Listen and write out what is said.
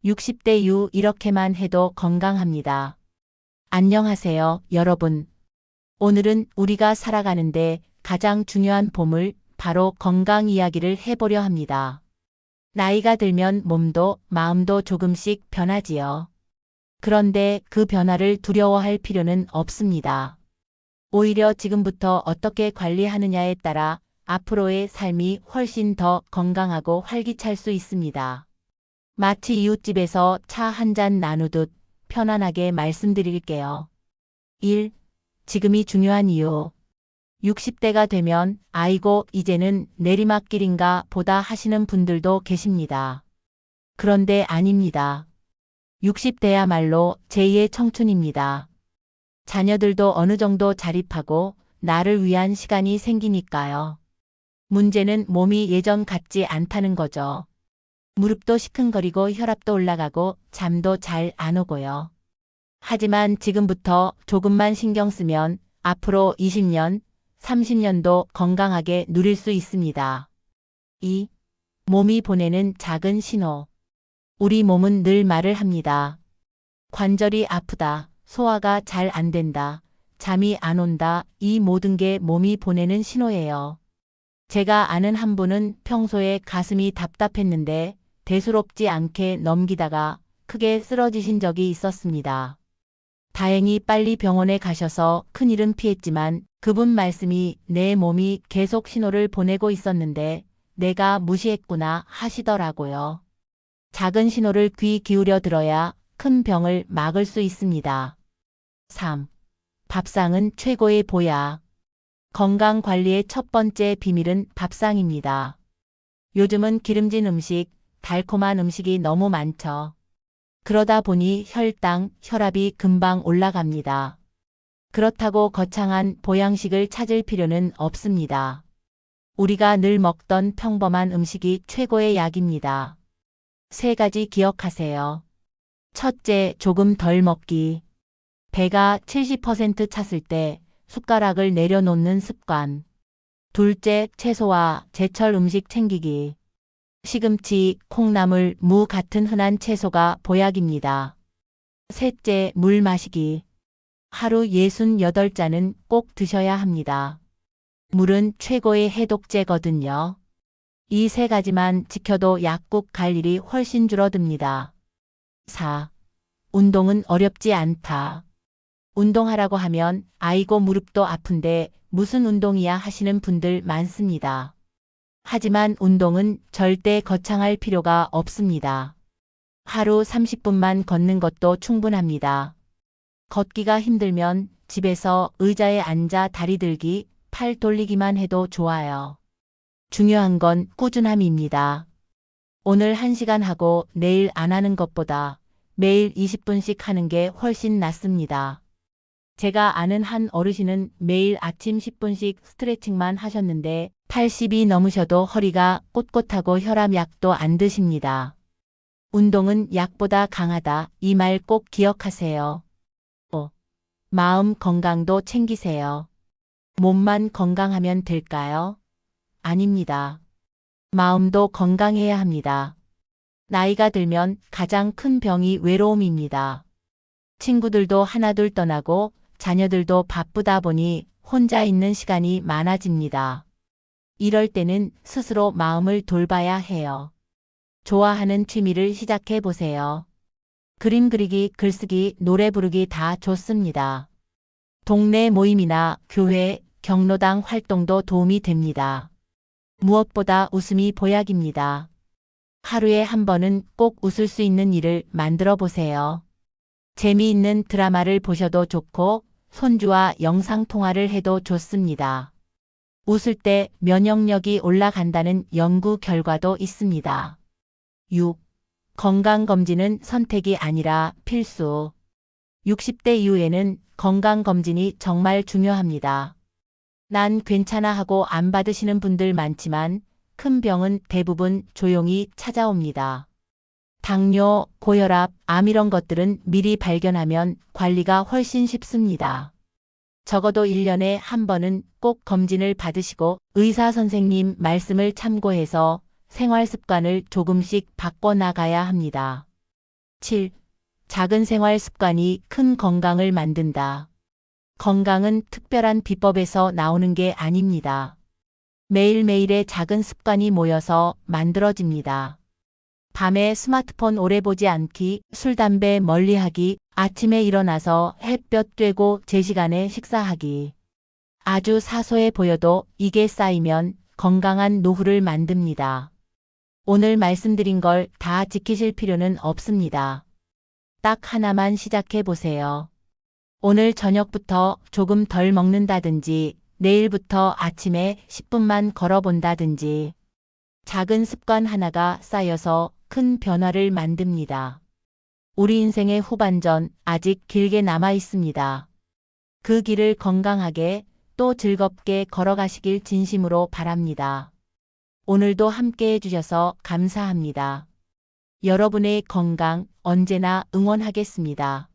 60대 유 이렇게만 해도 건강합니다. 안녕하세요, 여러분. 오늘은 우리가 살아가는데 가장 중요한 보물, 바로 건강 이야기를 해보려 합니다. 나이가 들면 몸도 마음도 조금씩 변하지요. 그런데 그 변화를 두려워할 필요는 없습니다. 오히려 지금부터 어떻게 관리하느냐에 따라 앞으로의 삶이 훨씬 더 건강하고 활기찰 수 있습니다. 마치 이웃집에서 차 한 잔 나누듯 편안하게 말씀드릴게요. 1. 지금이 중요한 이유. 60대가 되면 아이고 이제는 내리막길인가 보다 하시는 분들도 계십니다. 그런데 아닙니다. 60대야말로 제2의 청춘입니다. 자녀들도 어느 정도 자립하고 나를 위한 시간이 생기니까요. 문제는 몸이 예전 같지 않다는 거죠. 무릎도 시큰거리고 혈압도 올라가고 잠도 잘 안 오고요. 하지만 지금부터 조금만 신경 쓰면 앞으로 20년, 30년도 건강하게 누릴 수 있습니다. 2. 몸이 보내는 작은 신호. 우리 몸은 늘 말을 합니다. 관절이 아프다, 소화가 잘 안 된다, 잠이 안 온다, 이 모든 게 몸이 보내는 신호예요. 제가 아는 한 분은 평소에 가슴이 답답했는데 대수롭지 않게 넘기다가 크게 쓰러지신 적이 있었습니다. 다행히 빨리 병원에 가셔서 큰일은 피했지만 그분 말씀이 내 몸이 계속 신호를 보내고 있었는데 내가 무시했구나 하시더라고요. 작은 신호를 귀 기울여 들어야 큰 병을 막을 수 있습니다. 3. 밥상은 최고의 보약. 건강 관리의 첫 번째 비밀은 밥상입니다. 요즘은 기름진 음식, 달콤한 음식이 너무 많죠. 그러다 보니 혈당, 혈압이 금방 올라갑니다. 그렇다고 거창한 보양식을 찾을 필요는 없습니다. 우리가 늘 먹던 평범한 음식이 최고의 약입니다. 3가지 기억하세요. 첫째, 조금 덜 먹기. 배가 70% 찼을 때 숟가락을 내려놓는 습관. 둘째, 채소와 제철 음식 챙기기. 시금치, 콩나물, 무 같은 흔한 채소가 보약입니다. 셋째, 물 마시기. 하루 68잔은 꼭 드셔야 합니다. 물은 최고의 해독제거든요. 이 3가지만 지켜도 약국 갈 일이 훨씬 줄어듭니다. 4. 운동은 어렵지 않다. 운동하라고 하면 아이고 무릎도 아픈데 무슨 운동이야 하시는 분들 많습니다. 하지만 운동은 절대 거창할 필요가 없습니다. 하루 30분만 걷는 것도 충분합니다. 걷기가 힘들면 집에서 의자에 앉아 다리 들기, 팔 돌리기만 해도 좋아요. 중요한 건 꾸준함입니다. 오늘 1시간 하고 내일 안 하는 것보다 매일 20분씩 하는 게 훨씬 낫습니다. 제가 아는 한 어르신은 매일 아침 10분씩 스트레칭만 하셨는데 80이 넘으셔도 허리가 꼿꼿하고 혈압약도 안 드십니다. 운동은 약보다 강하다, 이 말 꼭 기억하세요. 5. 마음 건강도 챙기세요. 몸만 건강하면 될까요? 아닙니다. 마음도 건강해야 합니다. 나이가 들면 가장 큰 병이 외로움입니다. 친구들도 하나둘 떠나고 자녀들도 바쁘다 보니 혼자 있는 시간이 많아집니다. 이럴 때는 스스로 마음을 돌봐야 해요. 좋아하는 취미를 시작해 보세요. 그림 그리기, 글쓰기, 노래 부르기 다 좋습니다. 동네 모임이나 교회, 경로당 활동도 도움이 됩니다. 무엇보다 웃음이 보약입니다. 하루에 한 번은 꼭 웃을 수 있는 일을 만들어 보세요. 재미있는 드라마를 보셔도 좋고 손주와 영상통화를 해도 좋습니다. 웃을 때 면역력이 올라간다는 연구 결과도 있습니다. 6. 건강검진은 선택이 아니라 필수. 60대 이후에는 건강검진이 정말 중요합니다. 난 괜찮아 하고 안 받으시는 분들 많지만 큰 병은 대부분 조용히 찾아옵니다. 당뇨, 고혈압, 암 이런 것들은 미리 발견하면 관리가 훨씬 쉽습니다. 적어도 1년에 한 번은 꼭 검진을 받으시고 의사 선생님 말씀을 참고해서 생활 습관을 조금씩 바꿔나가야 합니다. 7. 작은 생활 습관이 큰 건강을 만든다. 건강은 특별한 비법에서 나오는 게 아닙니다. 매일매일의 작은 습관이 모여서 만들어집니다. 밤에 스마트폰 오래 보지 않기, 술, 담배 멀리하기, 아침에 일어나서 햇볕 쬐고 제 시간에 식사하기. 아주 사소해 보여도 이게 쌓이면 건강한 노후를 만듭니다. 오늘 말씀드린 걸 다 지키실 필요는 없습니다. 딱 하나만 시작해 보세요. 오늘 저녁부터 조금 덜 먹는다든지, 내일부터 아침에 10분만 걸어본다든지, 작은 습관 하나가 쌓여서 큰 변화를 만듭니다. 우리 인생의 후반전 아직 길게 남아 있습니다. 그 길을 건강하게 또 즐겁게 걸어가시길 진심으로 바랍니다. 오늘도 함께 해주셔서 감사합니다. 여러분의 건강 언제나 응원하겠습니다.